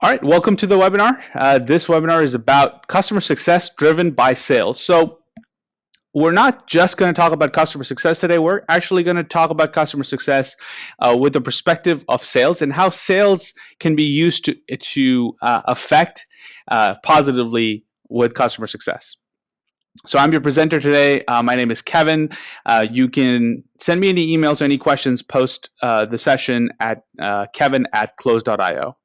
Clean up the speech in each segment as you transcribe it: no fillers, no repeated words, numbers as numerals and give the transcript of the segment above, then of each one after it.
All right, welcome to the webinar. This webinar is about customer success driven by sales. So we're not just going to talk about customer success today. We're actually going to talk about customer success with the perspective of sales and how sales can be used to affect positively with customer success. So I'm your presenter today. My name is Kevin. You can send me any emails or any questions post the session at kevin@close.io.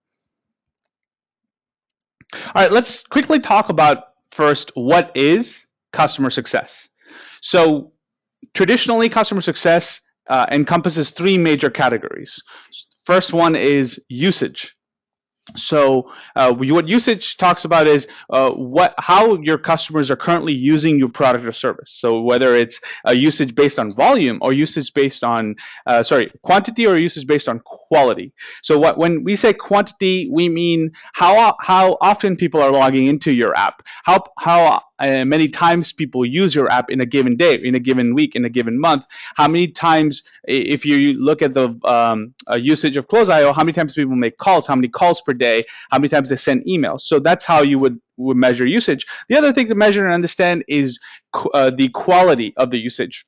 All right, let's quickly talk about first what is customer success. So traditionally, customer success encompasses three major categories. First one is usage. So what usage talks about is how your customers are currently using your product or service. So whether it's a usage based on volume or usage based on quantity or usage based on quality. So when we say quantity, we mean how often people are logging into your app, how many times people use your app in a given day, in a given week, in a given month. How many times, if you look at the usage of Close.io, how many times people make calls, how many calls per day, how many times they send emails. So that's how you would measure usage. The other thing to measure and understand is the quality of the usage.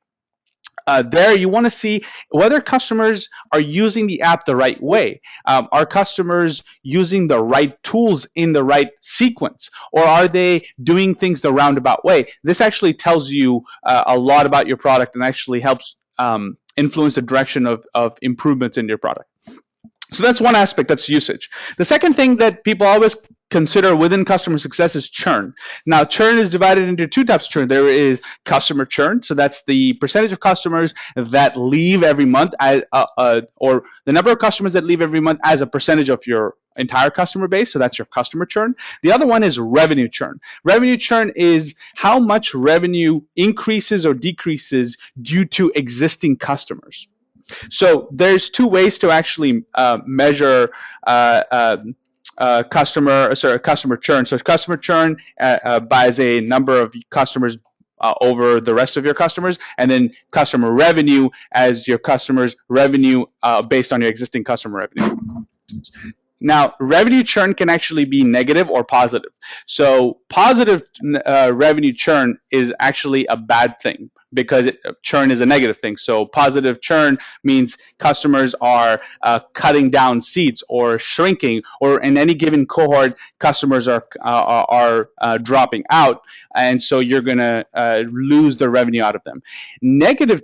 There you want to see whether customers are using the app the right way. Are customers using the right tools in the right sequence, or are they doing things the roundabout way? This actually tells you a lot about your product and actually helps influence the direction of improvements in your product. So that's one aspect, that's usage. The second thing that people always consider within customer success is churn. Now, churn is divided into two types of churn. There is customer churn, so that's the percentage of customers that leave every month, or the number of customers that leave every month as a percentage of your entire customer base, so that's your customer churn. The other one is revenue churn. Revenue churn is how much revenue increases or decreases due to existing customers. So there's two ways to actually measure customer churn. So customer churn buys a number of customers over the rest of your customers, and then customer revenue as your customers' revenue based on your existing customer revenue. Now, revenue churn can actually be negative or positive. So positive revenue churn is actually a bad thing, because churn is a negative thing. So positive churn means customers are cutting down seats or shrinking, or in any given cohort, customers are dropping out, and so you're going to lose the revenue out of them. Negative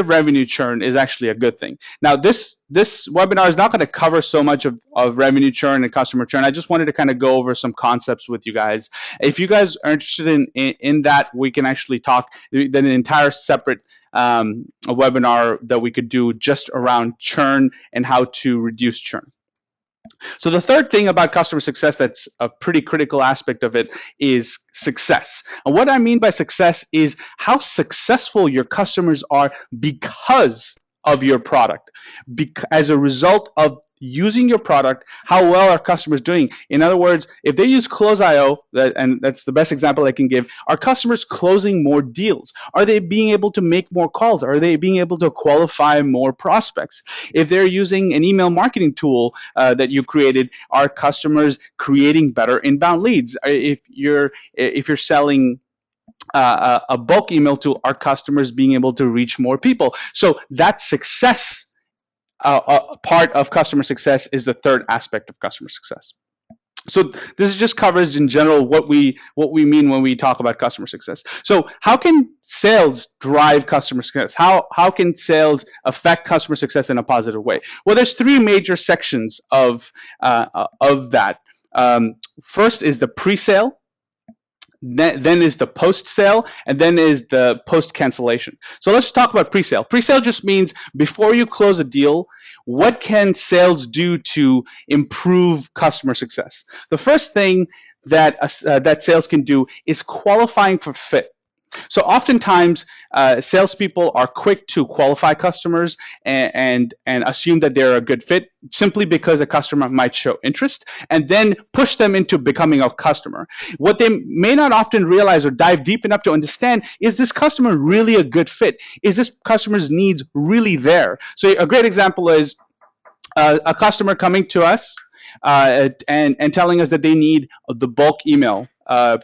revenue churn is actually a good thing. Now, this webinar is not going to cover so much of revenue churn and customer churn. I just wanted to kind of go over some concepts with you guys. If you guys are interested in that, we can actually talk then an entire separate webinar that we could do just around churn and how to reduce churn. So the third thing about customer success that's a pretty critical aspect of it is success. And what I mean by success is how successful your customers are because of your product. As a result of using your product, how well are customers doing? In other words, if they use Close.io, and that's the best example I can give, are customers closing more deals? Are they being able to make more calls? Are they being able to qualify more prospects? If they're using an email marketing tool that you created, are customers creating better inbound leads? If you're selling a bulk email tool, are customers being able to reach more people? So that success part of customer success is the third aspect of customer success. So this just covers in general what we mean when we talk about customer success. So how can sales drive customer success? How can sales affect customer success in a positive way? Well, there's three major sections of that. First is the pre-sale. Then is the post-sale, and then is the post-cancellation. So let's talk about pre-sale. Pre-sale just means before you close a deal, what can sales do to improve customer success? The first thing that sales can do is qualifying for fit. So oftentimes, salespeople are quick to qualify customers and assume that they're a good fit simply because a customer might show interest, and then push them into becoming a customer. What they may not often realize or dive deep enough to understand is this customer really a good fit? Is this customer's needs really there? So a great example is a customer coming to us and telling us that they need the bulk email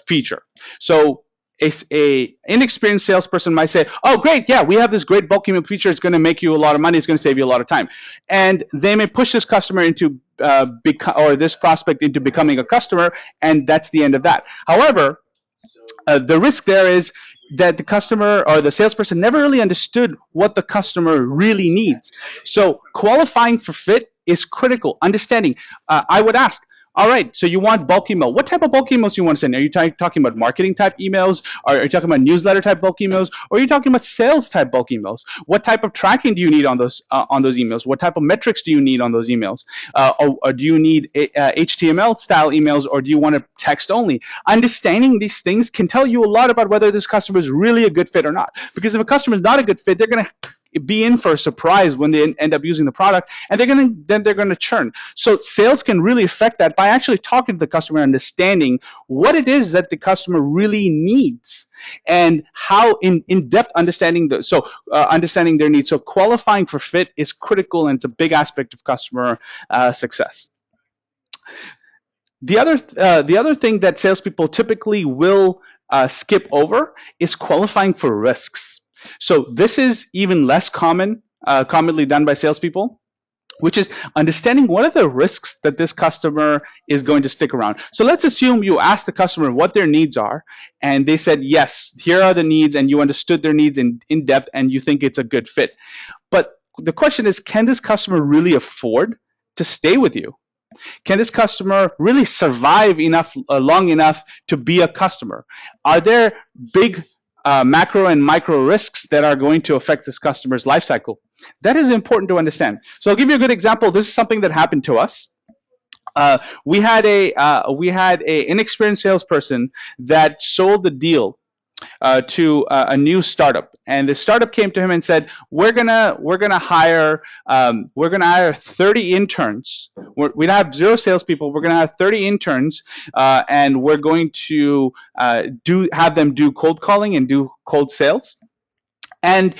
feature. So it's a inexperienced salesperson might say, "Oh, great, yeah, we have this great bulk email feature. It's going to make you a lot of money. It's going to save you a lot of time," and they may push this customer into or this prospect into becoming a customer, and that's the end of that. However, the risk there is that the customer or the salesperson never really understood what the customer really needs. So qualifying for fit is critical. Understanding. I would ask, all right, so you want bulk email. What type of bulk emails do you want to send? Are you talking about marketing type emails? Are you talking about newsletter type bulk emails? Or are you talking about sales type bulk emails? What type of tracking do you need on those emails? What type of metrics do you need on those emails? Or do you need HTML style emails, or do you want to text only? Understanding these things can tell you a lot about whether this customer is really a good fit or not. Because if a customer is not a good fit, they're going to be in for a surprise when they end up using the product, and they're going to churn. So sales can really affect that by actually talking to the customer, understanding what it is that the customer really needs, and how in depth understanding understanding their needs. So qualifying for fit is critical, and it's a big aspect of customer success. The other thing that salespeople typically will skip over is qualifying for risks. So this is even less commonly done by salespeople, which is understanding what are the risks that this customer is going to stick around. So let's assume you asked the customer what their needs are, and they said, yes, here are the needs, and you understood their needs in depth, and you think it's a good fit. But the question is, can this customer really afford to stay with you? Can this customer really survive long enough to be a customer? Are there big macro and micro risks that are going to affect this customer's life cycle? That is important to understand. So I'll give you a good example. This is something that happened to us. We had an inexperienced salesperson that sold the deal to a new startup, and the startup came to him and said, "We're gonna hire 30 interns. We don't have 0 salespeople. We're gonna have 30 interns, and we're going to have them do cold calling and do cold sales." And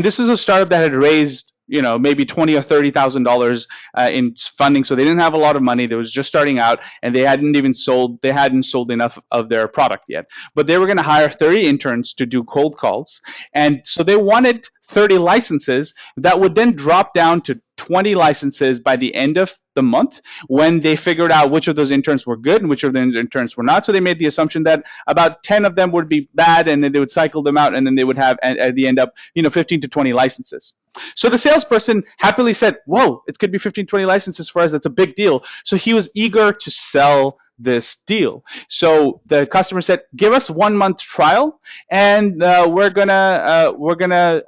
this is a startup that had raised maybe $20,000 or $30,000 in funding, so they didn't have a lot of money. They was just starting out, and they hadn't sold enough of their product yet. But they were going to hire 30 interns to do cold calls, and so they wanted 30 licenses that would then drop down to 20 licenses by the end of the month, when they figured out which of those interns were good and which of the interns were not. So they made the assumption that about 10 of them would be bad, and then they would cycle them out, and then they would have at the end up 15 to 20 licenses. So the salesperson happily said, "Whoa, it could be 15, 20 licenses for us. That's a big deal." So he was eager to sell this deal. So the customer said, "Give us 1 month trial, and we're gonna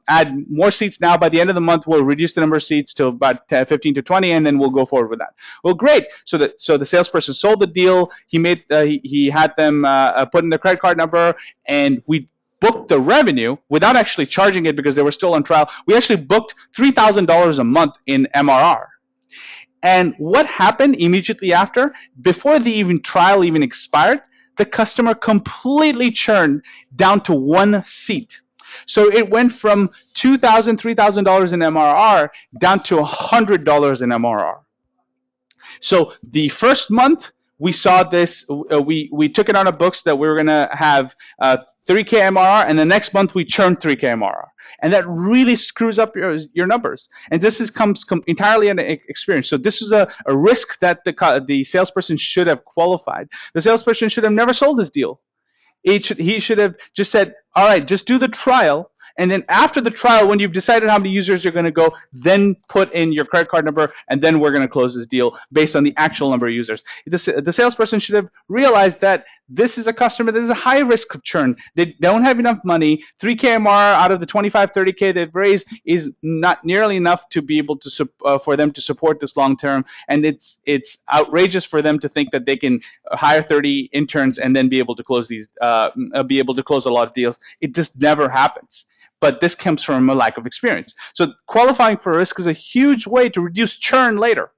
add more seats now. By the end of the month, we'll reduce the number of seats to about 15 to 20, and then we'll go forward with that." Well, great. So the salesperson sold the deal. He had them put in the credit card number, and we booked the revenue without actually charging it because they were still on trial. We actually booked $3,000 a month in MRR. And what happened immediately after? Before the trial even expired, the customer completely churned down to 1 seat. So it went from $2,000, $3,000 in MRR down to $100 in MRR. So the first month, we saw this, we took it on our books that we were going to have 3K MRR, and the next month we churned 3K MRR. And that really screws up your numbers. And this comes entirely an experience. So this is a risk that the salesperson should have qualified. The salesperson should have never sold this deal. He should have just said, "All right, just do the trial. And then after the trial, when you've decided how many users you're going to go, then put in your credit card number, and then we're going to close this deal based on the actual number of users." The salesperson should have realized that this is a customer that is a high risk of churn. They don't have enough money. 3K MR out of the 25, 30K they've raised is not nearly enough to be able to for them to support this long term. And it's outrageous for them to think that they can hire 30 interns and then be able to close a lot of deals. It just never happens. But this comes from a lack of experience. So qualifying for risk is a huge way to reduce churn later.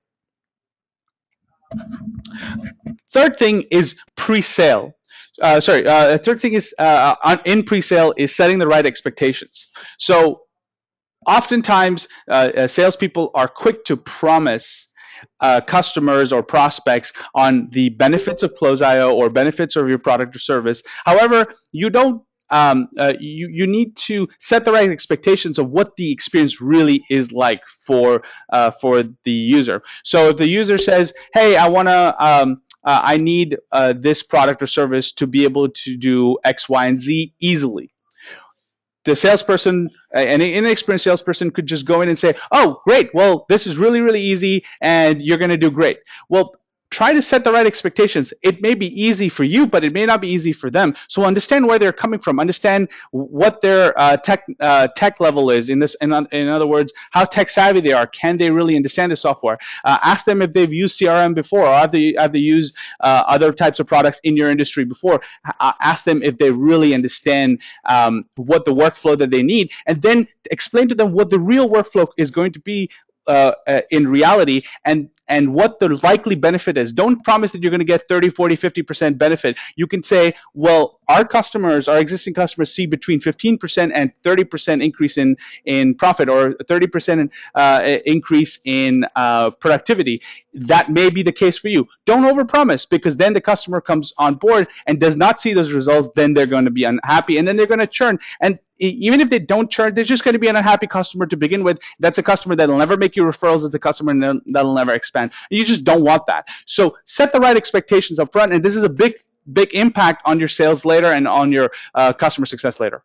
Third thing is pre-sale. Third thing is in pre-sale is setting the right expectations. So oftentimes salespeople are quick to promise customers or prospects on the benefits of Close.io or benefits of your product or service. However, you don't you need to set the right expectations of what the experience really is like for the user. So if the user says, "Hey, I need this product or service to be able to do X, Y, and Z easily," the salesperson, an inexperienced salesperson, could just go in and say, "Oh, great. Well, this is really, really easy and you're going to do great." Well, try to set the right expectations. It may be easy for you, but it may not be easy for them. So understand where they're coming from. Understand what their tech level is. In other words, how tech savvy they are. Can they really understand the software? Ask them if they've used CRM before, or have they used other types of products in your industry before. Ask them if they really understand what the workflow that they need, and then explain to them what the real workflow is going to be in reality, and what the likely benefit is. Don't promise that you're going to get 30, 40, 50% benefit. You can say, well, our existing customers see between 15% and 30% increase in profit, or 30% increase in productivity. That may be the case for you. Don't overpromise, because then the customer comes on board and does not see those results. Then they're going to be unhappy, and then they're going to churn. And even if they don't churn, they're just going to be an unhappy customer to begin with. That's a customer that'll never make you referrals. It's a customer that'll never expand. You just don't want that. So set the right expectations up front, and this is a big impact on your sales later and on your customer success later.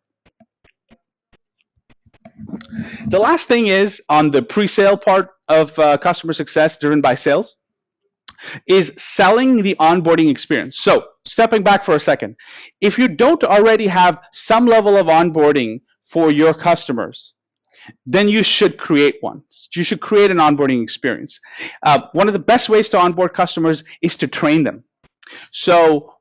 The last thing is on the pre-sale part of customer success driven by sales is selling the onboarding experience. So stepping back for a second, if you don't already have some level of onboarding for your customers, then you should create one. You should create an onboarding experience. One of the best ways to onboard customers is to train them. So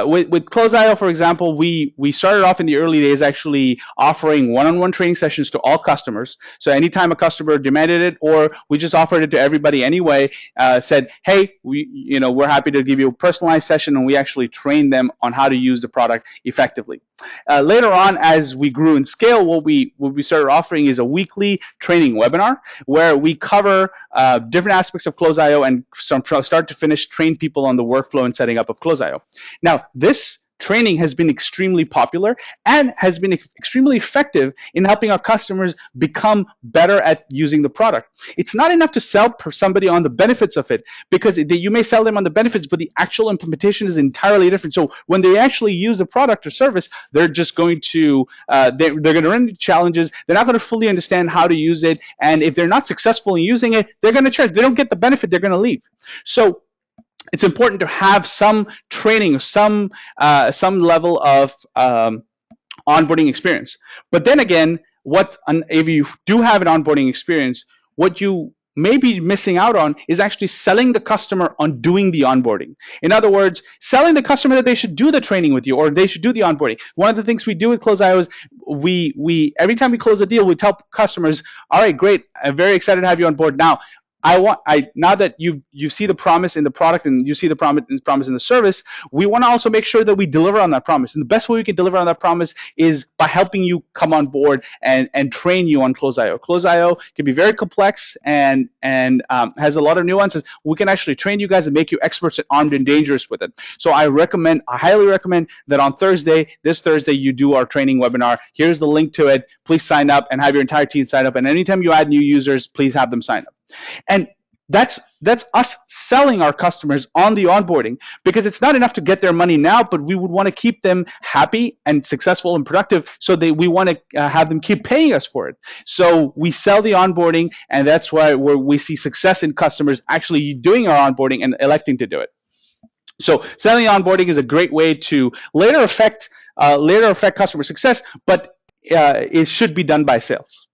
with Close.io, for example, we started off in the early days actually offering one-on-one training sessions to all customers. So anytime a customer demanded it, or we just offered it to everybody anyway, said, "Hey, we're happy to give you a personalized session," and we actually trained them on how to use the product effectively. Later on, as we grew in scale, what we started offering is a weekly training webinar where we cover different aspects of Close.io and from start to finish train people on the workflow and setting up of Close.io. Now, this training has been extremely popular and has been extremely effective in helping our customers become better at using the product. It's not enough to sell somebody on the benefits of it, because you may sell them on the benefits, but the actual implementation is entirely different. So when they actually use the product or service, they're just going to they're going to run into challenges. They're not going to fully understand how to use it, and if they're not successful in using it, they're going to charge. They don't get the benefit, they're going to leave. So it's important to have some training, some level of onboarding experience. But then again, if you do have an onboarding experience, what you may be missing out on is actually selling the customer on doing the onboarding. In other words, selling the customer that they should do the training with you, or they should do the onboarding. One of the things we do with Close.io is we every time we close a deal, we tell customers, "All right, great, I'm very excited to have you on board. Now, now that you see the promise in the product and you see the promise in the service, we want to also make sure that we deliver on that promise. And the best way we can deliver on that promise is by helping you come on board and train you on Close.io. Close.io can be very complex and has a lot of nuances. We can actually train you guys and make you experts and armed and dangerous with it. So I highly recommend that on this Thursday, you do our training webinar. Here's the link to it. Please sign up and have your entire team sign up. And anytime you add new users, please have them sign up. And that's us selling our customers on the onboarding, because it's not enough to get their money now, but we would want to keep them happy and successful and productive, so we want to have them keep paying us for it. So we sell the onboarding, and that's why we see success in customers actually doing our onboarding and electing to do it. So selling onboarding is a great way to later affect customer success, but it should be done by sales.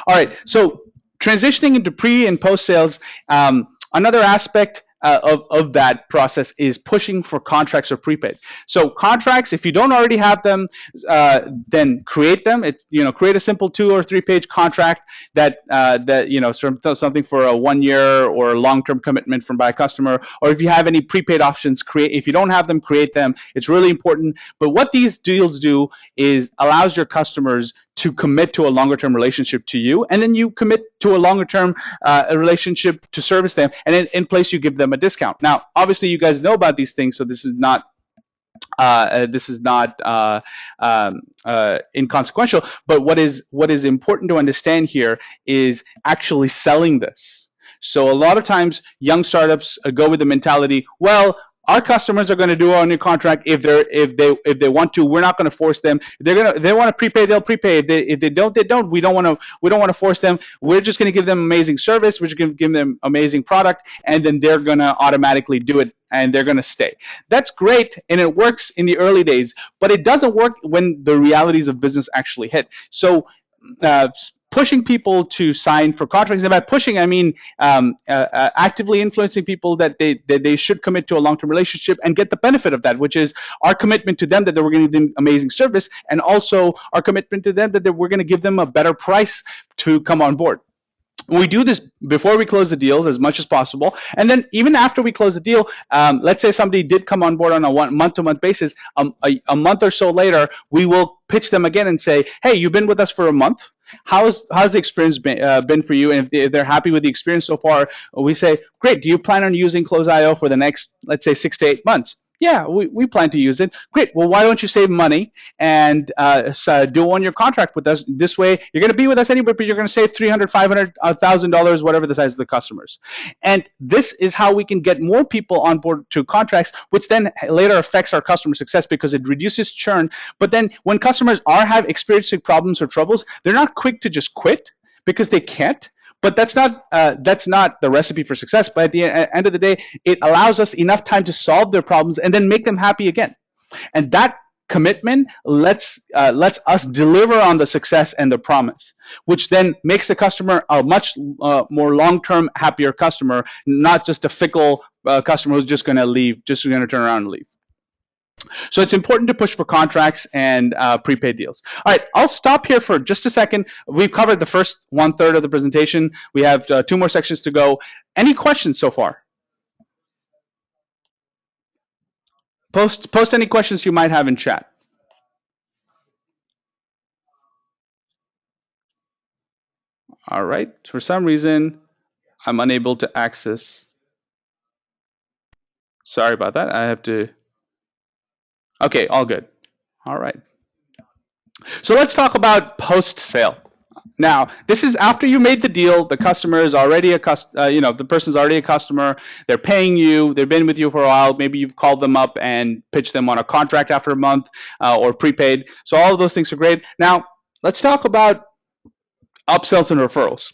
All right, so transitioning into pre and post sales, another aspect of that process is pushing for contracts or prepaid. So contracts, if you don't already have them, then create them. Create a simple 2 or 3 page contract that something for a 1 year or a long-term commitment by a customer. Or if you have any prepaid options, if you don't have them, create them. It's really important. But what these deals do is allows your customers to commit to a longer term relationship to you, and then you commit to a longer term relationship to service them, and in place you give them a discount. Now, obviously, you guys know about these things, so this is not inconsequential. But what is important to understand here is actually selling this. So a lot of times, young startups go with the mentality, well, our customers are going to do our new contract if they want to. We're not going to force them. If they want to prepay, they'll prepay. If they don't, they don't. We don't want to force them. We're just going to give them amazing service. We're just going to give them amazing product, and then they're going to automatically do it, and they're going to stay. That's great, and it works in the early days, but it doesn't work when the realities of business actually hit. So pushing people to sign for contracts, and by pushing, I mean actively influencing people that they should commit to a long-term relationship and get the benefit of that, which is our commitment to them that we're going to give them amazing service, and also our commitment to them that we're going to give them a better price to come on board. We do this before we close the deals as much as possible. And then even after we close the deal, let's say somebody did come on board on a month-to-month basis, a month or so later, we will pitch them again and say, hey, you've been with us for a month. How's the experience been for you? And if they're happy with the experience so far, we say, great, do you plan on using Close.io for the next, let's say, 6 to 8 months? Yeah, we plan to use it. Great. Well, why don't you save money and do on your contract with us? This way, you're going to be with us anyway, but you're going to save $300, $500, $1,000, whatever the size of the customers. And this is how we can get more people on board to contracts, which then later affects our customer success because it reduces churn. But then when customers are experiencing problems or troubles, they're not quick to just quit because they can't. But that's not the recipe for success. But at the end of the day, it allows us enough time to solve their problems and then make them happy again. And that commitment lets us deliver on the success and the promise, which then makes the customer a much more long-term, happier customer, not just a fickle customer who's just going to leave, just going to turn around and leave. So it's important to push for contracts and prepaid deals. All right, I'll stop here for just a second. We've covered the first 1/3 of the presentation. We have 2 more sections to go. Any questions so far? Post any questions you might have in chat. All right, for some reason, I'm unable to access. Sorry about that. I have to. Okay, all good. All right. So let's talk about post-sale. Now, this is after you made the deal. The customer is already the person's already a customer. They're paying you. They've been with you for a while. Maybe you've called them up and pitched them on a contract after a month or prepaid. So all of those things are great. Now, let's talk about upsells and referrals.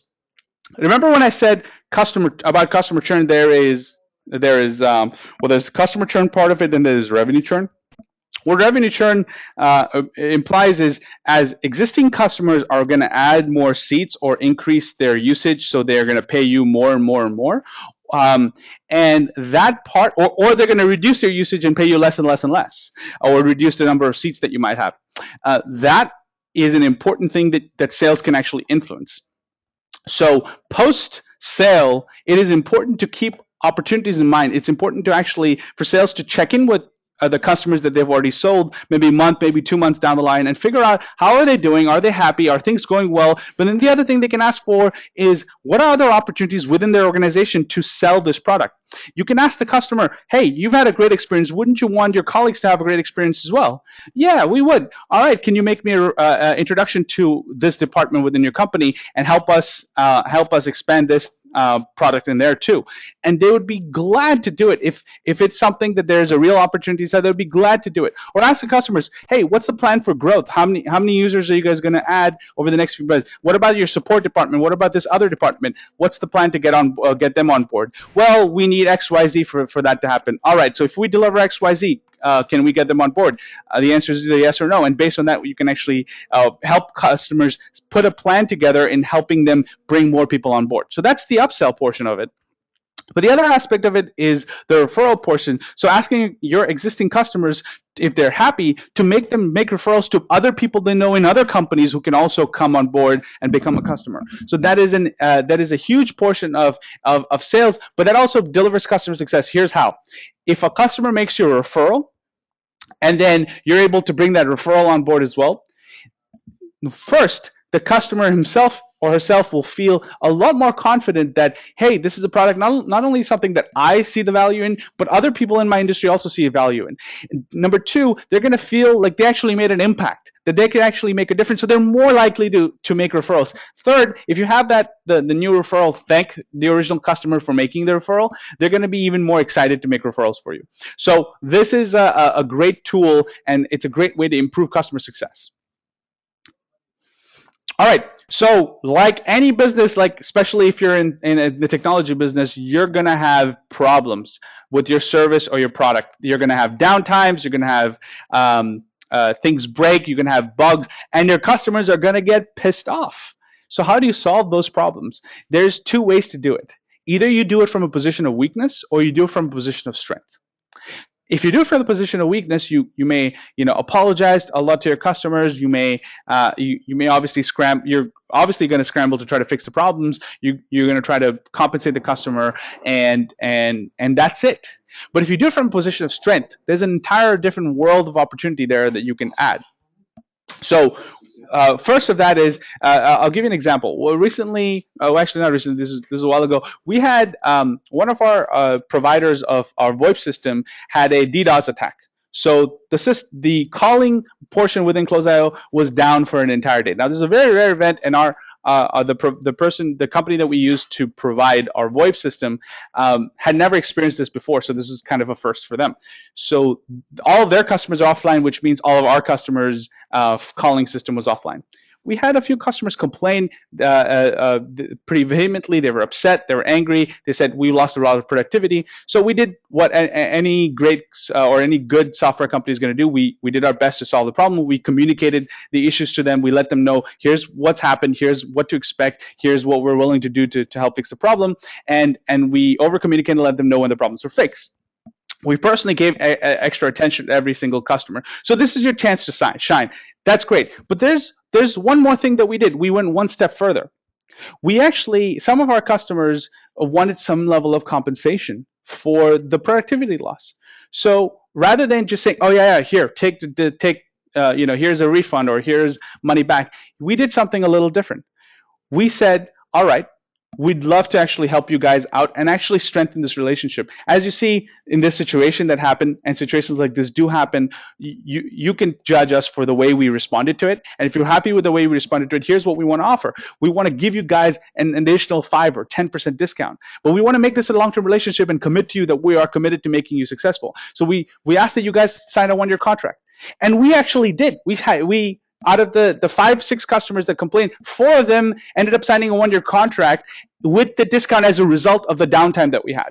Remember when I said customer churn? There's the customer churn part of it, then there's revenue churn. What revenue churn implies is as existing customers are going to add more seats or increase their usage, so they're going to pay you more and more and more. And that part, or they're going to reduce their usage and pay you less and less and less, or reduce the number of seats that you might have. That is an important thing that sales can actually influence. So post-sale, it is important to keep opportunities in mind. It's important to actually, for sales to check in with the customers that they've already sold, maybe a month, maybe 2 months down the line, and figure out how are they doing? Are they happy? Are things going well? But then the other thing they can ask for is what are other opportunities within their organization to sell this product? You can ask the customer, hey, you've had a great experience. Wouldn't you want your colleagues to have a great experience as well? Yeah, we would. All right, can you make me an introduction to this department within your company and help us expand this product in there too? And they would be glad to do it. If it's something that there's a real opportunity, so they'd be glad to do it. Or ask the customers, hey, what's the plan for growth? How many users are you guys going to add over the next few months? What about your support department? What about this other department? What's the plan to get them on board? Well, we need XYZ for that to happen. All right, so if we deliver XYZ, can we get them on board? The answer is either yes or no. And based on that, you can actually help customers put a plan together in helping them bring more people on board. So that's the upsell portion of it. But the other aspect of it is the referral portion. So asking your existing customers if they're happy to make referrals to other people they know in other companies who can also come on board and become a customer. So that is a huge portion of sales, but that also delivers customer success. Here's how. If a customer makes you a referral, and then you're able to bring that referral on board as well, first, the customer himself or herself will feel a lot more confident that, hey, this is a product, not only something that I see the value in, but other people in my industry also see a value in. And number two, they're going to feel like they actually made an impact, that they can actually make a difference. So they're more likely to make referrals. Third, if you have the new referral thank the original customer for making the referral, they're going to be even more excited to make referrals for you. So this is a great tool, and it's a great way to improve customer success. All right. So like any business, like especially if you're in the technology business, you're going to have problems with your service or your product. You're going to have downtimes. You're going to have things break. You're going to have bugs, and your customers are going to get pissed off. So how do you solve those problems? There's two ways to do it. Either you do it from a position of weakness, or you do it from a position of strength. If you do it from the position of weakness, you may apologize a lot to your customers. You may obviously scramble. You're obviously going to scramble to try to fix the problems. You're going to try to compensate the customer, and that's it. But if you do it from a position of strength, there's an entire different world of opportunity there that you can add. So first of that is, I'll give you an example. Well, recently, actually not recently, this is a while ago, we had one of our providers of our VoIP system had a DDoS attack. So the calling portion within Close.io was down for an entire day. Now, this is a very rare event, and the company that we used to provide our VoIP system had never experienced this before, so this is kind of a first for them. So all of their customers are offline, which means all of our customers' calling system was offline. We had a few customers complain pretty vehemently. They were upset. They were angry. They said, we lost a lot of productivity. So we did what any great or any good software company is going to do. We did our best to solve the problem. We communicated the issues to them. We let them know, here's what's happened. Here's what to expect. Here's what we're willing to do to help fix the problem. And we over-communicated and let them know when the problems were fixed. We personally gave extra attention to every single customer. So this is your chance to shine. That's great. But there's one more thing that we did. We went one step further. Some of our customers wanted some level of compensation for the productivity loss. So rather than just saying, oh yeah, here, here's a refund or here's money back, we did something a little different. We said, all right, we'd love to actually help you guys out and actually strengthen this relationship. As you see in this situation that happened, and situations like this do happen, you can judge us for the way we responded to it. And if you're happy with the way we responded to it, here's what we want to offer. We want to give you guys an additional 5 or 10% discount. But we want to make this a long-term relationship and commit to you that we are committed to making you successful. So we ask that you guys sign a 1-year contract. And we actually did. We out of the 5-6 customers that complained, 4 of them ended up signing a 1-year contract with the discount as a result of the downtime that we had.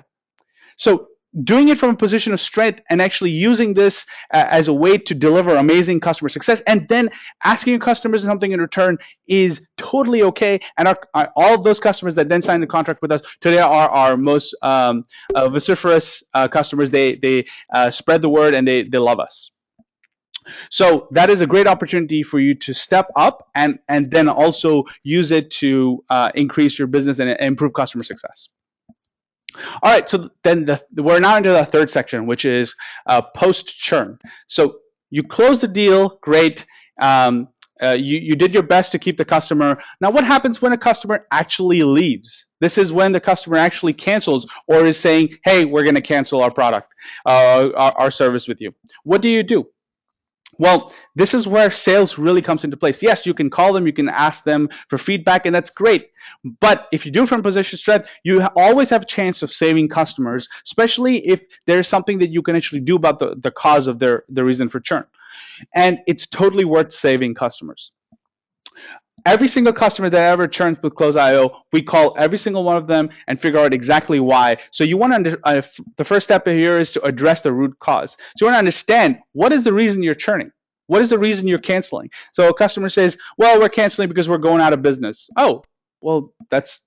So doing it from a position of strength and actually using this as a way to deliver amazing customer success, and then asking your customers something in return is totally okay. And all of those customers that then signed a contract with us today are our most vociferous customers. They spread the word, and they love us. So that is a great opportunity for you to step up and then also use it to increase your business and improve customer success. All right, so then we're now into the third section, which is post-churn. So you close the deal, great. You did your best to keep the customer. Now, what happens when a customer actually leaves? This is when the customer actually cancels or is saying, hey, we're going to cancel our product, our service with you. What do you do? Well, this is where sales really comes into place. Yes, you can call them, you can ask them for feedback, and that's great. But if you do it from a position of strength, you always have a chance of saving customers, especially if there's something that you can actually do about the cause of the reason for churn. And it's totally worth saving customers. Every single customer that ever churns with Close.io, we call every single one of them and figure out exactly why. So you want to, the first step here is to address the root cause. So you want to understand, what is the reason you're churning? What is the reason you're canceling? So a customer says, well, we're canceling because we're going out of business. Oh, well, that's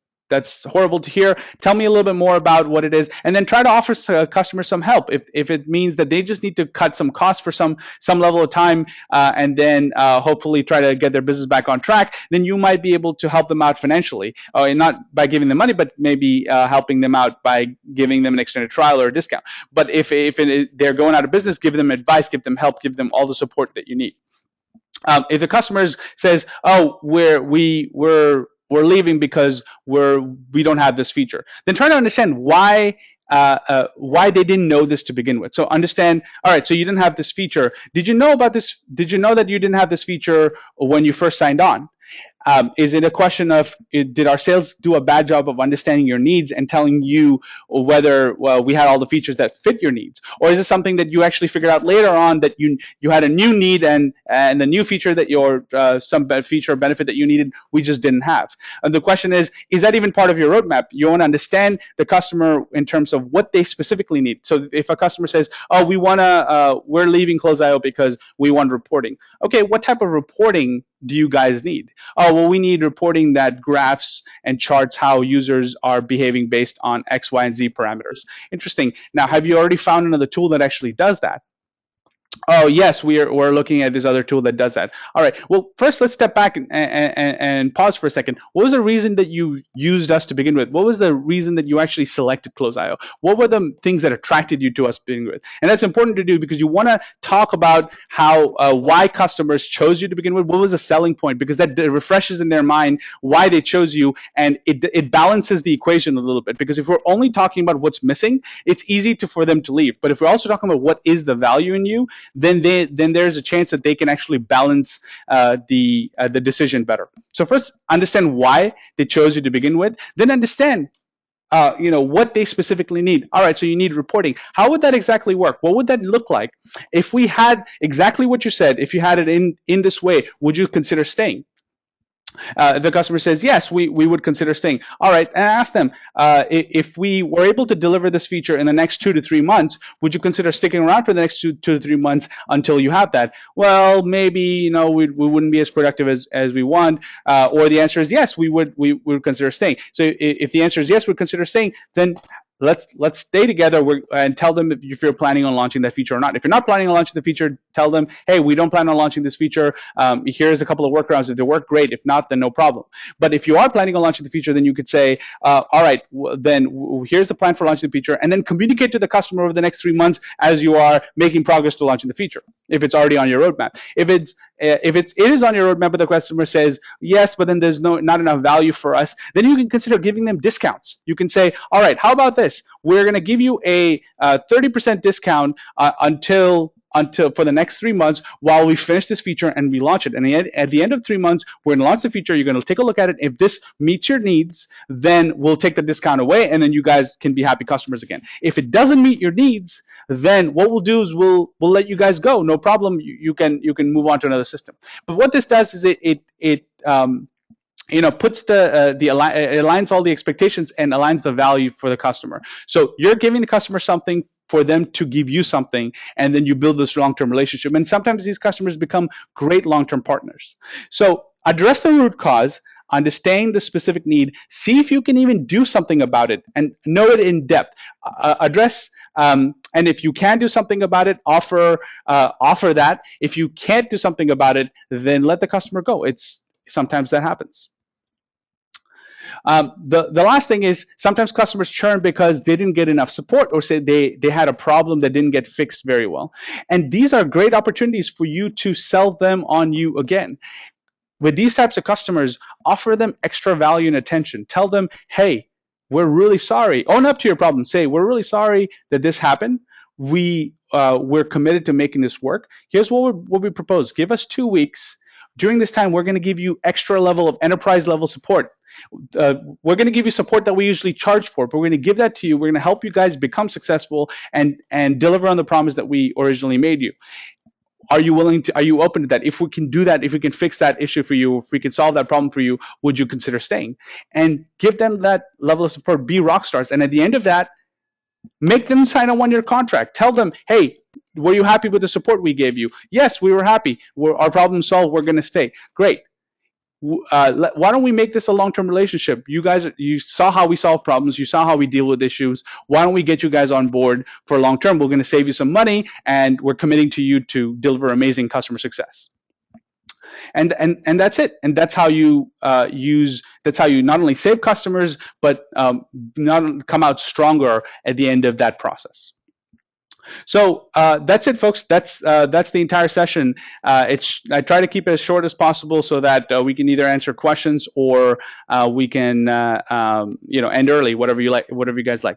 horrible to hear. Tell me a little bit more about what it is, and then try to offer customers some help. If it means that they just need to cut some costs for some level of time, and then hopefully try to get their business back on track, then you might be able to help them out financially, not by giving them money, but maybe helping them out by giving them an extended trial or a discount. But if they're going out of business, give them advice, give them help, give them all the support that you need. If the customer says, "Oh, we're leaving because we don't have this feature," then try to understand why they didn't know this to begin with. So understand, all right, so you didn't have this feature. Did you know about this? Did you know that you didn't have this feature when you first signed on? Is it a question of did our sales do a bad job of understanding your needs and telling you whether we had all the features that fit your needs, or is it something that you actually figured out later on that you had a new need and the new feature that your some feature or benefit that you needed we just didn't have? And the question is that even part of your roadmap? You want to understand the customer in terms of what they specifically need. So if a customer says, "Oh, we're leaving Close.io because we want reporting," okay, what type of reporting do you guys need? Oh, well, we need reporting that graphs and charts how users are behaving based on X, Y, and Z parameters. Interesting. Now, have you already found another tool that actually does that? Oh, yes, we're looking at this other tool that does that. All right. Well, first, let's step back and pause for a second. What was the reason that you used us to begin with? What was the reason that you actually selected Close.io? What were the things that attracted you to us to begin with? And that's important to do because you want to talk about how why customers chose you to begin with. What was the selling point? Because that refreshes in their mind why they chose you, and it balances the equation a little bit. Because if we're only talking about what's missing, it's easy for them to leave. But if we're also talking about what is the value in you, then there's a chance that they can actually balance the decision better. So first, understand why they chose you to begin with. Then understand what they specifically need. All right, so you need reporting. How would that exactly work? What would that look like? If we had exactly what you said, if you had it in this way, would you consider staying? The customer says, yes, we would consider staying. All right, and I ask them, if we were able to deliver this feature in the next 2 to 3 months, would you consider sticking around for the next 2 to 3 months until you have that? Well, maybe we wouldn't be as productive as we want, or the answer is yes, we would consider staying. So if the answer is yes, we'd consider staying, then let's stay together and tell them if you're planning on launching that feature or not. If you're not planning on launching the feature, tell them, hey, we don't plan on launching this feature. Here's a couple of workarounds. If they work, great. If not, then no problem. But if you are planning on launching the feature, then you could say, all right, then here's the plan for launching the feature, and then communicate to the customer over the next 3 months as you are making progress to launching the feature, if it's already on your roadmap. If it is on your roadmap, but the customer says yes, but then there's not enough value for us, then you can consider giving them discounts. You can say, all right, how about this? We're going to give you a 30% discount until for the next 3 months while we finish this feature and we launch it. And at the end of 3 months, we're going to launch the feature. You're going to take a look at it. If this meets your needs, then we'll take the discount away, and then you guys can be happy customers again. If it doesn't meet your needs, then what we'll do is we'll let you guys go. No problem. You can move on to another system. But what this does is it puts it aligns all the expectations and aligns the value for the customer. So you're giving the customer something for them to give you something, and then you build this long-term relationship. And sometimes these customers become great long-term partners. So address the root cause, understand the specific need, see if you can even do something about it, and know it in depth. And if you can do something about it, offer that. If you can't do something about it, then let the customer go. Sometimes that happens. The last thing is sometimes customers churn because they didn't get enough support, or say they had a problem that didn't get fixed very well. And these are great opportunities for you to sell them on you again. With these types of customers, offer them extra value and attention. Tell them, hey, we're really sorry. Own up to your problem. Say, we're really sorry that this happened. We're committed to making this work. Here's what we propose. Give us 2 weeks. During this time, we're going to give you extra level of enterprise level support. We're going to give you support that we usually charge for, but we're going to give that to you. We're going to help you guys become successful and deliver on the promise that we originally made you. Are you open to that? If we can do that, if we can fix that issue for you, if we can solve that problem for you, would you consider staying? And give them that level of support. Be rock stars. And at the end of that, make them sign a 1-year contract. Tell them, hey, were you happy with the support we gave you? Yes, we were happy. Our problem solved. We're going to stay. Great. Why don't we make this a long-term relationship? You saw how we solve problems. You saw how we deal with issues. Why don't we get you guys on board for long-term? We're going to save you some money, and we're committing to you to deliver amazing customer success. And that's it. And that's how you that's how you not only save customers, but not come out stronger at the end of that process. So that's it, folks. That's the entire session. I try to keep it as short as possible so that we can either answer questions or we can end early, whatever you guys like.